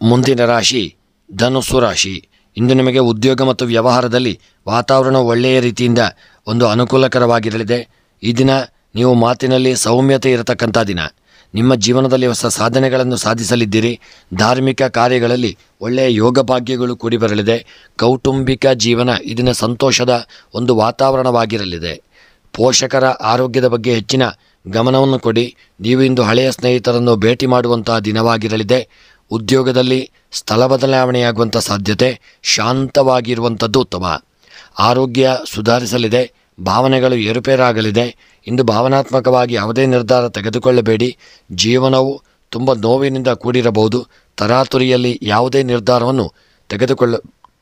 ಮುಂದಿನ ರಾಶಿ ಧನುಸ್ಸು ರಾಶಿ. ಇಂದು ನಿಮಗೆ ಉದ್ಯೋಗ ಮತ್ತು ವ್ಯವಹಾರದಲ್ಲಿ ವಾತಾವರಣ ಒಳ್ಳೆಯ ರೀತಿಯಿಂದ ಒಂದು ಅನುಕೂಲಕರವಾಗಿರಲಿದೆ. ಈ ದಿನ ನೀವು ಮಾತಿನಲ್ಲಿ ಸೌಮ್ಯತೆ ಇರತಕ್ಕಂಥ ದಿನ. ನಿಮ್ಮ ಜೀವನದಲ್ಲಿ ಹೊಸ ಸಾಧನೆಗಳನ್ನು ಸಾಧಿಸಲಿದ್ದೀರಿ. ಧಾರ್ಮಿಕ ಕಾರ್ಯಗಳಲ್ಲಿ ಒಳ್ಳೆಯ ಯೋಗ ಭಾಗ್ಯಗಳು ಕೂಡಿ ಬರಲಿದೆ. ಕೌಟುಂಬಿಕ ಜೀವನ ಇದನ್ನ ಸಂತೋಷದ ಒಂದು ವಾತಾವರಣವಾಗಿರಲಿದೆ. ಪೋಷಕರ ಆರೋಗ್ಯದ ಬಗ್ಗೆ ಹೆಚ್ಚಿನ ಗಮನವನ್ನು ಕೊಡಿ. ನೀವು ಇಂದು ಹಳೆಯ ಸ್ನೇಹಿತರನ್ನು ಭೇಟಿ ಮಾಡುವಂತಹ ದಿನವಾಗಿರಲಿದೆ. ಉದ್ಯೋಗದಲ್ಲಿ ಸ್ಥಳ ಬದಲಾವಣೆಯಾಗುವಂಥ ಸಾಧ್ಯತೆ. ಶಾಂತವಾಗಿರುವಂಥದ್ದು ಉತ್ತಮ. ಆರೋಗ್ಯ ಸುಧಾರಿಸಲಿದೆ. ಭಾವನೆಗಳು ಏರುಪೇರಾಗಲಿದೆ. ಇಂದು ಭಾವನಾತ್ಮಕವಾಗಿ ಯಾವುದೇ ನಿರ್ಧಾರ ತೆಗೆದುಕೊಳ್ಳಬೇಡಿ. ಜೀವನವು ತುಂಬ ನೋವಿನಿಂದ ಕೂಡಿರಬಹುದು. ತರಾತುರಿಯಲ್ಲಿ ಯಾವುದೇ ನಿರ್ಧಾರವನ್ನು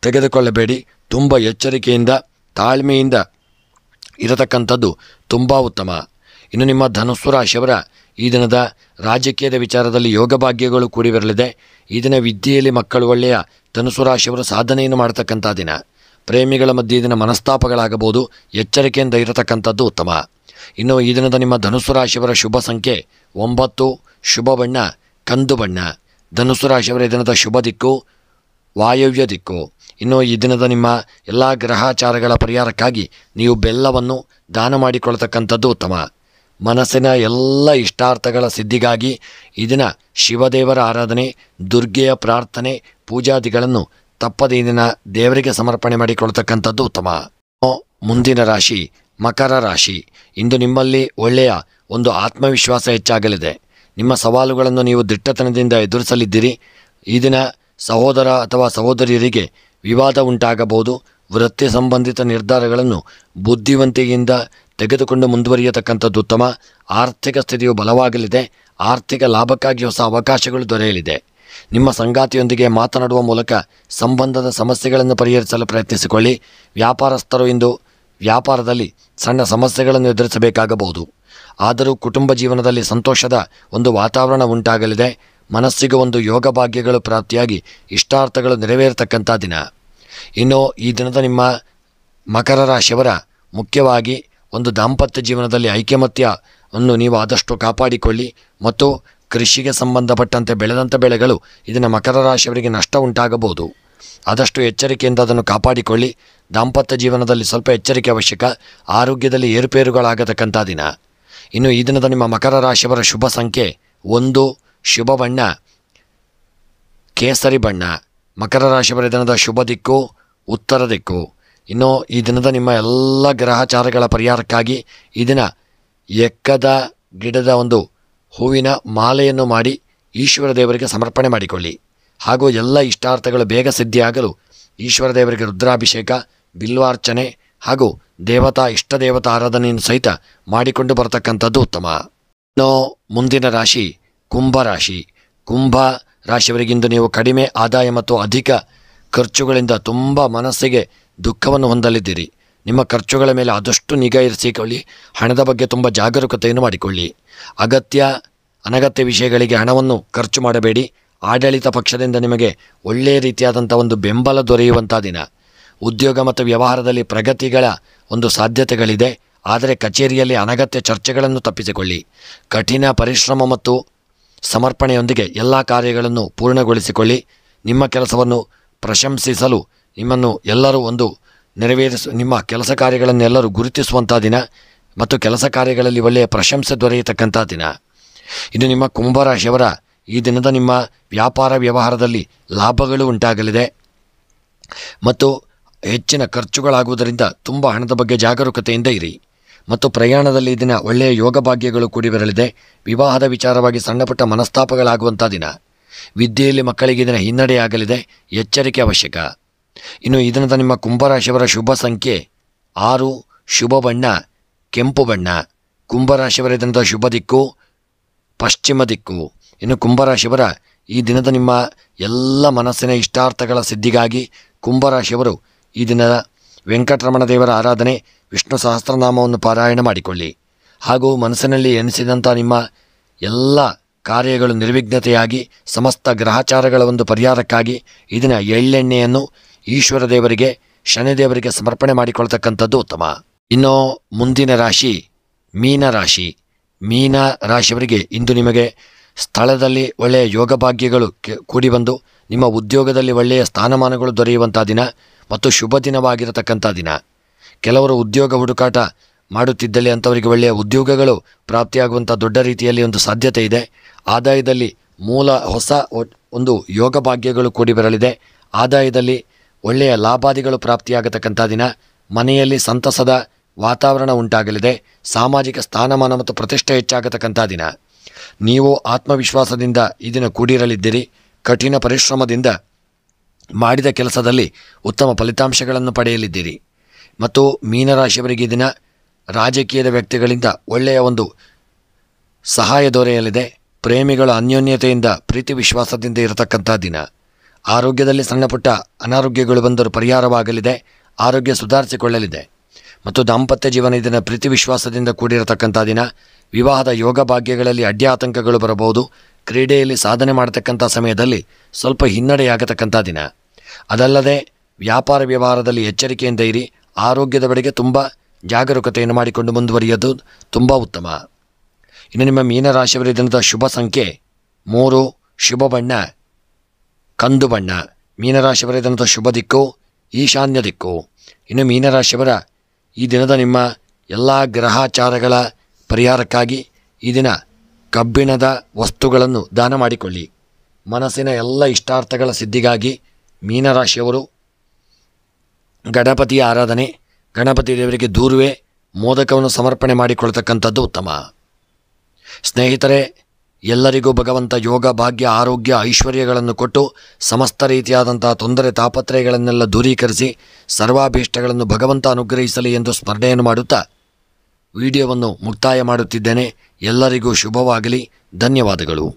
ತೆಗೆದುಕೊಳ್ಳಬೇಡಿ. ತುಂಬ ಎಚ್ಚರಿಕೆಯಿಂದ ತಾಳ್ಮೆಯಿಂದ ಇರತಕ್ಕಂಥದ್ದು ತುಂಬ ಉತ್ತಮ. ಇನ್ನು ನಿಮ್ಮ ಧನುಸ್ಸು ರಾಶಿಯವರ ಈ ದಿನದ ರಾಜಕೀಯದ ವಿಚಾರದಲ್ಲಿ ಯೋಗ ಭಾಗ್ಯಗಳು ಕೂಡಿ ಬರಲಿದೆ. ಈ ದಿನ ವಿದ್ಯೆಯಲ್ಲಿ ಮಕ್ಕಳು ಒಳ್ಳೆಯ ಧನುಸ್ಸು ರಾಶಿಯವರು ಸಾಧನೆಯನ್ನು ಮಾಡತಕ್ಕಂಥ ದಿನ. ಪ್ರೇಮಿಗಳ ಮಧ್ಯೆ ಈ ದಿನ ಮನಸ್ತಾಪಗಳಾಗಬಹುದು. ಎಚ್ಚರಿಕೆಯಿಂದ ಇರತಕ್ಕಂಥದ್ದು ಉತ್ತಮ. ಇನ್ನು ಈ ದಿನದ ನಿಮ್ಮ ಧನುಸ್ಸು ರಾಶಿಯವರ ಶುಭ ಸಂಖ್ಯೆ 9, ಶುಭ ಬಣ್ಣ ಕಂದು ಬಣ್ಣ. ಧನುಸ್ಸು ರಾಶಿಯವರ ಈ ದಿನದ ಶುಭ ದಿಕ್ಕು ವಾಯವ್ಯ ದಿಕ್ಕು. ಇನ್ನು ಈ ದಿನದ ನಿಮ್ಮ ಎಲ್ಲ ಗ್ರಹಚಾರಗಳ ಪರಿಹಾರಕ್ಕಾಗಿ ನೀವು ಬೆಲ್ಲವನ್ನು ದಾನ ಮಾಡಿಕೊಳ್ತಕ್ಕಂಥದ್ದು ಉತ್ತಮ. ಮನಸ್ಸಿನ ಎಲ್ಲ ಇಷ್ಟಾರ್ಥಗಳ ಸಿದ್ಧಿಗಾಗಿ ಈ ದಿನ ಶಿವದೇವರ ಆರಾಧನೆ, ದುರ್ಗೆಯ ಪ್ರಾರ್ಥನೆ, ಪೂಜಾದಿಗಳನ್ನು ತಪ್ಪದೆ ಈ ದಿನ ದೇವರಿಗೆ ಸಮರ್ಪಣೆ ಮಾಡಿಕೊಳ್ತಕ್ಕಂಥದ್ದು ಉತ್ತಮ. ಮುಂದಿನ ರಾಶಿ ಮಕರ ರಾಶಿ. ಇಂದು ನಿಮ್ಮಲ್ಲಿ ಒಳ್ಳೆಯ ಒಂದು ಆತ್ಮವಿಶ್ವಾಸ ಹೆಚ್ಚಾಗಲಿದೆ. ನಿಮ್ಮ ಸವಾಲುಗಳನ್ನು ನೀವು ದಿಟ್ಟತನದಿಂದ ಎದುರಿಸಲಿದ್ದೀರಿ. ಈ ದಿನ ಸಹೋದರ ಅಥವಾ ಸಹೋದರಿಯರಿಗೆ ವಿವಾದ ಉಂಟಾಗಬಹುದು. ವೃತ್ತಿ ಸಂಬಂಧಿತ ನಿರ್ಧಾರಗಳನ್ನು ಬುದ್ಧಿವಂತಿಕೆಯಿಂದ ತೆಗೆದುಕೊಂಡು ಮುಂದುವರಿಯತಕ್ಕಂಥದ್ದು ಉತ್ತಮ. ಆರ್ಥಿಕ ಸ್ಥಿತಿಯು ಬಲವಾಗಲಿದೆ. ಆರ್ಥಿಕ ಲಾಭಕ್ಕಾಗಿ ಹೊಸ ಅವಕಾಶಗಳು ದೊರೆಯಲಿದೆ. ನಿಮ್ಮ ಸಂಗಾತಿಯೊಂದಿಗೆ ಮಾತನಾಡುವ ಮೂಲಕ ಸಂಬಂಧದ ಸಮಸ್ಯೆಗಳನ್ನು ಪರಿಹರಿಸಲು ಪ್ರಯತ್ನಿಸಿಕೊಳ್ಳಿ. ವ್ಯಾಪಾರಸ್ಥರು ಇಂದು ವ್ಯಾಪಾರದಲ್ಲಿ ಸಣ್ಣ ಸಮಸ್ಯೆಗಳನ್ನು ಎದುರಿಸಬೇಕಾಗಬಹುದು. ಆದರೂ ಕುಟುಂಬ ಜೀವನದಲ್ಲಿ ಸಂತೋಷದ ಒಂದು ವಾತಾವರಣ ಉಂಟಾಗಲಿದೆ. ಮನಸ್ಸಿಗೆ ಒಂದು ಯೋಗ ಭಾಗ್ಯಗಳು ಪ್ರಾಪ್ತಿಯಾಗಿ ಇಷ್ಟಾರ್ಥಗಳು ನೆರವೇರತಕ್ಕಂಥ ದಿನ. ಇನ್ನು ಈ ದಿನದ ನಿಮ್ಮ ಮಕರ ರಾಶಿಯವರ ಮುಖ್ಯವಾಗಿ ಒಂದು ದಾಂಪತ್ಯ ಜೀವನದಲ್ಲಿ ಐಕಮತ್ಯ ಅನ್ನು ನೀವು ಆದಷ್ಟು ಕಾಪಾಡಿಕೊಳ್ಳಿ. ಮತ್ತು ಕೃಷಿಗೆ ಸಂಬಂಧಪಟ್ಟಂತೆ ಬೆಳೆದಂಥ ಬೆಳೆಗಳು ಇದನ್ನು ಮಕರ ರಾಶಿಯವರಿಗೆ ನಷ್ಟ ಉಂಟಾಗಬಹುದು. ಆದಷ್ಟು ಎಚ್ಚರಿಕೆಯಿಂದ ಅದನ್ನು ಕಾಪಾಡಿಕೊಳ್ಳಿ. ದಾಂಪತ್ಯ ಜೀವನದಲ್ಲಿ ಸ್ವಲ್ಪ ಎಚ್ಚರಿಕೆ ಅವಶ್ಯಕ. ಆರೋಗ್ಯದಲ್ಲಿ ಏರುಪೇರುಗಳಾಗತಕ್ಕಂಥ ದಿನ. ಇನ್ನು ಈ ದಿನದ ನಿಮ್ಮ ಮಕರ ರಾಶಿಯವರ ಶುಭ ಸಂಖ್ಯೆ 1, ಶುಭ ಬಣ್ಣ ಕೇಸರಿ ಬಣ್ಣ. ಮಕರ ರಾಶಿಯವರ ದಿನದ ಶುಭ ದಿಕ್ಕು ಉತ್ತರ ದಿಕ್ಕು. ಇನ್ನು ಈ ದಿನದ ನಿಮ್ಮ ಎಲ್ಲ ಗ್ರಹಚಾರಗಳ ಪರಿಹಾರಕ್ಕಾಗಿ ಈ ದಿನ ಎಕ್ಕದ ಗಿಡದ ಒಂದು ಹೂವಿನ ಮಾಲೆಯನ್ನು ಮಾಡಿ ಈಶ್ವರ ದೇವರಿಗೆ ಸಮರ್ಪಣೆ ಮಾಡಿಕೊಳ್ಳಿ. ಹಾಗೂ ಎಲ್ಲ ಇಷ್ಟಾರ್ಥಗಳು ಬೇಗ ಸಿದ್ಧಿಯಾಗಲು ಈಶ್ವರ ದೇವರಿಗೆ ರುದ್ರಾಭಿಷೇಕ, ಬಿಲ್ವಾರ್ಚನೆ ಹಾಗೂ ಇಷ್ಟ ದೇವತಾ ಆರಾಧನೆಯನ್ನು ಸಹಿತ ಮಾಡಿಕೊಂಡು ಬರತಕ್ಕಂಥದ್ದು ಉತ್ತಮ. ಇನ್ನು ಮುಂದಿನ ರಾಶಿ ಕುಂಭರಾಶಿ. ಕುಂಭ ರಾಶಿಯವರಿಗಿಂದು ನೀವು ಕಡಿಮೆ ಆದಾಯ ಮತ್ತು ಅಧಿಕ ಖರ್ಚುಗಳಿಂದ ತುಂಬ ಮನಸ್ಸಿಗೆ ದುಃಖವನ್ನು ಹೊಂದಲಿದ್ದೀರಿ. ನಿಮ್ಮ ಖರ್ಚುಗಳ ಮೇಲೆ ಆದಷ್ಟು ನಿಗಾ ಇರಿಸಿಕೊಳ್ಳಿ. ಹಣದ ಬಗ್ಗೆ ತುಂಬ ಜಾಗರೂಕತೆಯನ್ನು ಮಾಡಿಕೊಳ್ಳಿ. ಅನಗತ್ಯ ವಿಷಯಗಳಿಗೆ ಹಣವನ್ನು ಖರ್ಚು ಮಾಡಬೇಡಿ. ಆಡಳಿತ ಪಕ್ಷದಿಂದ ನಿಮಗೆ ಒಳ್ಳೆಯ ರೀತಿಯಾದಂಥ ಒಂದು ಬೆಂಬಲ ದೊರೆಯುವಂಥ ದಿನ. ಉದ್ಯೋಗ ಮತ್ತು ವ್ಯವಹಾರದಲ್ಲಿ ಪ್ರಗತಿಗಳ ಒಂದು ಸಾಧ್ಯತೆಗಳಿದೆ. ಆದರೆ ಕಚೇರಿಯಲ್ಲಿ ಅನಗತ್ಯ ಚರ್ಚೆಗಳನ್ನು ತಪ್ಪಿಸಿಕೊಳ್ಳಿ. ಕಠಿಣ ಪರಿಶ್ರಮ ಮತ್ತು ಸಮರ್ಪಣೆಯೊಂದಿಗೆ ಎಲ್ಲ ಕಾರ್ಯಗಳನ್ನು ಪೂರ್ಣಗೊಳಿಸಿಕೊಳ್ಳಿ. ನಿಮ್ಮ ಕೆಲಸವನ್ನು ಪ್ರಶಂಸಿಸಲು ನಿಮ್ಮನ್ನು ಎಲ್ಲರೂ ನಿಮ್ಮ ಕೆಲಸ ಕಾರ್ಯಗಳನ್ನೆಲ್ಲರೂ ಗುರುತಿಸುವಂಥ ದಿನ ಮತ್ತು ಕೆಲಸ ಕಾರ್ಯಗಳಲ್ಲಿ ಒಳ್ಳೆಯ ಪ್ರಶಂಸೆ ದೊರೆಯತಕ್ಕಂಥ ದಿನ. ಇನ್ನು ನಿಮ್ಮ ಕುಂಭರಾಶಿಯವರ ಈ ದಿನದ ನಿಮ್ಮ ವ್ಯಾಪಾರ ವ್ಯವಹಾರದಲ್ಲಿ ಲಾಭಗಳು ಉಂಟಾಗಲಿದೆ ಮತ್ತು ಹೆಚ್ಚಿನ ಖರ್ಚುಗಳಾಗುವುದರಿಂದ ತುಂಬ ಹಣದ ಬಗ್ಗೆ ಜಾಗರೂಕತೆಯಿಂದ ಇರಿ. ಮತ್ತು ಪ್ರಯಾಣದಲ್ಲಿ ಈ ದಿನ ಒಳ್ಳೆಯ ಯೋಗ ಭಾಗ್ಯಗಳು ಕೂಡಿ ಬರಲಿದೆ. ವಿವಾಹದ ವಿಚಾರವಾಗಿ ಸಣ್ಣಪುಟ್ಟ ಮನಸ್ತಾಪಗಳಾಗುವಂಥ ದಿನ. ವಿದ್ಯೆಯಲ್ಲಿ ಮಕ್ಕಳಿಗೆ ದಿನ ಹಿನ್ನಡೆಯಾಗಲಿದೆ. ಎಚ್ಚರಿಕೆ ಅವಶ್ಯಕ. ಇನ್ನು ಈ ದಿನದ ನಿಮ್ಮ ಕುಂಭರಾಶಿಯವರ ಶುಭ ಸಂಖ್ಯೆ 6, ಶುಭ ಬಣ್ಣ ಕೆಂಪು ಬಣ್ಣ. ಕುಂಭರಾಶಿಯವರ ದಿನದ ಶುಭ ದಿಕ್ಕು ಪಶ್ಚಿಮ ದಿಕ್ಕು. ಇನ್ನು ಕುಂಭರಾಶಿಯವರ ಈ ದಿನದ ನಿಮ್ಮ ಎಲ್ಲ ಮನಸ್ಸಿನ ಇಷ್ಟಾರ್ಥಗಳ ಸಿದ್ಧಿಗಾಗಿ ಕುಂಭರಾಶಿಯವರು ಈ ದಿನದ ವೆಂಕಟರಮಣ ದೇವರ ಆರಾಧನೆ, ವಿಷ್ಣು ಸಹಸ್ರನಾಮವನ್ನು ಪಾರಾಯಣ ಮಾಡಿಕೊಳ್ಳಿ. ಹಾಗೂ ಮನಸ್ಸಿನಲ್ಲಿ ಎನಿಸಿದಂಥ ನಿಮ್ಮ ಎಲ್ಲ ಕಾರ್ಯಗಳು ನಿರ್ವಿಘ್ನತೆಯಾಗಿ ಸಮಸ್ತ ಗ್ರಹಚಾರಗಳ ಒಂದು ಪರಿಹಾರಕ್ಕಾಗಿ ಈ ದಿನ ಎಳ್ಳೆಣ್ಣೆಯನ್ನು ಈಶ್ವರ ದೇವರಿಗೆ, ಶನಿದೇವರಿಗೆ ಸಮರ್ಪಣೆ ಮಾಡಿಕೊಳ್ತಕ್ಕಂಥದ್ದು ಉತ್ತಮ. ಇನ್ನು ಮುಂದಿನ ರಾಶಿ ಮೀನರಾಶಿ. ಮೀನ ರಾಶಿಯವರಿಗೆ ಇಂದು ನಿಮಗೆ ಸ್ಥಳದಲ್ಲಿ ಒಳ್ಳೆಯ ಯೋಗ ಭಾಗ್ಯಗಳು ಕೂಡಿ ಬಂದು ನಿಮ್ಮ ಉದ್ಯೋಗದಲ್ಲಿ ಒಳ್ಳೆಯ ಸ್ಥಾನಮಾನಗಳು ದೊರೆಯುವಂಥ ದಿನ ಮತ್ತು ಶುಭ ದಿನವಾಗಿರತಕ್ಕಂಥ ದಿನ. ಕೆಲವರು ಉದ್ಯೋಗ ಹುಡುಕಾಟ ಮಾಡುತ್ತಿದ್ದಲ್ಲಿ ಅಂಥವರಿಗೆ ಒಳ್ಳೆಯ ಉದ್ಯೋಗಗಳು ಪ್ರಾಪ್ತಿಯಾಗುವಂಥ ದೊಡ್ಡ ರೀತಿಯಲ್ಲಿ ಒಂದು ಸಾಧ್ಯತೆ ಇದೆ. ಆದಾಯದಲ್ಲಿ ಹೊಸ ಒಂದು ಯೋಗ ಭಾಗ್ಯಗಳು ಕೂಡಿ ಬರಲಿದೆ. ಆದಾಯದಲ್ಲಿ ಒಳ್ಳೆಯ ಲಾಭಾದಿಗಳು ಪ್ರಾಪ್ತಿಯಾಗತಕ್ಕಂಥ ದಿನ. ಮನೆಯಲ್ಲಿ ಸಂತಸದ ವಾತಾವರಣ ಉಂಟಾಗಲಿದೆ. ಸಾಮಾಜಿಕ ಸ್ಥಾನಮಾನ ಮತ್ತು ಪ್ರತಿಷ್ಠೆ ಹೆಚ್ಚಾಗತಕ್ಕಂಥ ದಿನ. ನೀವು ಆತ್ಮವಿಶ್ವಾಸದಿಂದ ಈ ದಿನ ಕೂಡಿರಲಿದ್ದೀರಿ. ಕಠಿಣ ಪರಿಶ್ರಮದಿಂದ ಮಾಡಿದ ಕೆಲಸದಲ್ಲಿ ಉತ್ತಮ ಫಲಿತಾಂಶಗಳನ್ನು ಪಡೆಯಲಿದ್ದೀರಿ. ಮತ್ತು ಮೀನರಾಶಿಯವರಿಗೆ ಈ ದಿನ ರಾಜಕೀಯದ ವ್ಯಕ್ತಿಗಳಿಂದ ಒಳ್ಳೆಯ ಒಂದು ಸಹಾಯ ದೊರೆಯಲಿದೆ. ಪ್ರೇಮಿಗಳ ಅನ್ಯೋನ್ಯತೆಯಿಂದ ಪ್ರೀತಿ ವಿಶ್ವಾಸದಿಂದ ಇರತಕ್ಕಂಥ ದಿನ. ಆರೋಗ್ಯದಲ್ಲಿ ಸಣ್ಣಪುಟ್ಟ ಅನಾರೋಗ್ಯಗಳು ಬಂದರೂ ಪರಿಹಾರವಾಗಲಿದೆ. ಆರೋಗ್ಯ ಸುಧಾರಿಸಿಕೊಳ್ಳಲಿದೆ. ಮತ್ತು ದಾಂಪತ್ಯ ಜೀವನ ಇದನ್ನು ಪ್ರೀತಿ ವಿಶ್ವಾಸದಿಂದ ಕೂಡಿರತಕ್ಕಂಥ ದಿನ. ವಿವಾಹದ ಯೋಗ ಭಾಗ್ಯಗಳಲ್ಲಿ ಅಡ್ಡಿ ಆತಂಕಗಳು ಬರಬಹುದು. ಕ್ರೀಡೆಯಲ್ಲಿ ಸಾಧನೆ ಮಾಡತಕ್ಕಂಥ ಸಮಯದಲ್ಲಿ ಸ್ವಲ್ಪ ಹಿನ್ನಡೆಯಾಗತಕ್ಕಂಥ ದಿನ. ಅದಲ್ಲದೆ ವ್ಯಾಪಾರ ವ್ಯವಹಾರದಲ್ಲಿ ಎಚ್ಚರಿಕೆಯಿಂದ ಇರಿ. ಆರೋಗ್ಯದ ಬಳಿಗೆ ತುಂಬ ಜಾಗರೂಕತೆಯನ್ನು ಮಾಡಿಕೊಂಡು ಮುಂದುವರಿಯೋದು ತುಂಬ ಉತ್ತಮ. ಇನ್ನು ನಿಮ್ಮ ಮೀನರಾಶಿಯವರ ದಿನದ ಶುಭ ಸಂಖ್ಯೆ 3, ಶುಭ ಬಣ್ಣ ಕಂದು ಬಣ್ಣ. ಮೀನರಾಶಿಯವರ ದಿನದ ಶುಭ ದಿಕ್ಕು ಈಶಾನ್ಯ ದಿಕ್ಕು. ಇನ್ನು ಮೀನರಾಶಿಯವರ ಈ ದಿನದ ನಿಮ್ಮ ಎಲ್ಲ ಗ್ರಹಾಚಾರಗಳ ಪರಿಹಾರಕ್ಕಾಗಿ ಈ ದಿನ ಕಬ್ಬಿಣದ ವಸ್ತುಗಳನ್ನು ದಾನ ಮಾಡಿಕೊಳ್ಳಿ. ಮನಸ್ಸಿನ ಎಲ್ಲ ಇಷ್ಟಾರ್ಥಗಳ ಸಿದ್ಧಿಗಾಗಿ ಮೀನರಾಶಿಯವರು ಗಣಪತಿಯ ಆರಾಧನೆ, ಗಣಪತಿ ದೇವರಿಗೆ ದೂರುವೆ, ಮೋದಕವನ್ನು ಸಮರ್ಪಣೆ ಮಾಡಿಕೊಳ್ತಕ್ಕಂಥದ್ದು ಉತ್ತಮ. ಸ್ನೇಹಿತರೆ, ಎಲ್ಲರಿಗೂ ಭಗವಂತ ಯೋಗ ಭಾಗ್ಯ ಆರೋಗ್ಯ ಐಶ್ವರ್ಯಗಳನ್ನು ಕೊಟ್ಟು ಸಮಸ್ತ ರೀತಿಯಾದಂಥ ತೊಂದರೆ ತಾಪತ್ರಯಗಳನ್ನೆಲ್ಲ ದೂರೀಕರಿಸಿ ಸರ್ವಾಭೀಷ್ಟಗಳನ್ನು ಭಗವಂತ ಅನುಗ್ರಹಿಸಲಿ ಎಂದು ಸ್ಮರಣೆಯನ್ನು ಮಾಡುತ್ತಾ ವಿಡಿಯೋವನ್ನು ಮುಕ್ತಾಯ ಮಾಡುತ್ತಿದ್ದೇನೆ. ಎಲ್ಲರಿಗೂ ಶುಭವಾಗಲಿ. ಧನ್ಯವಾದಗಳು.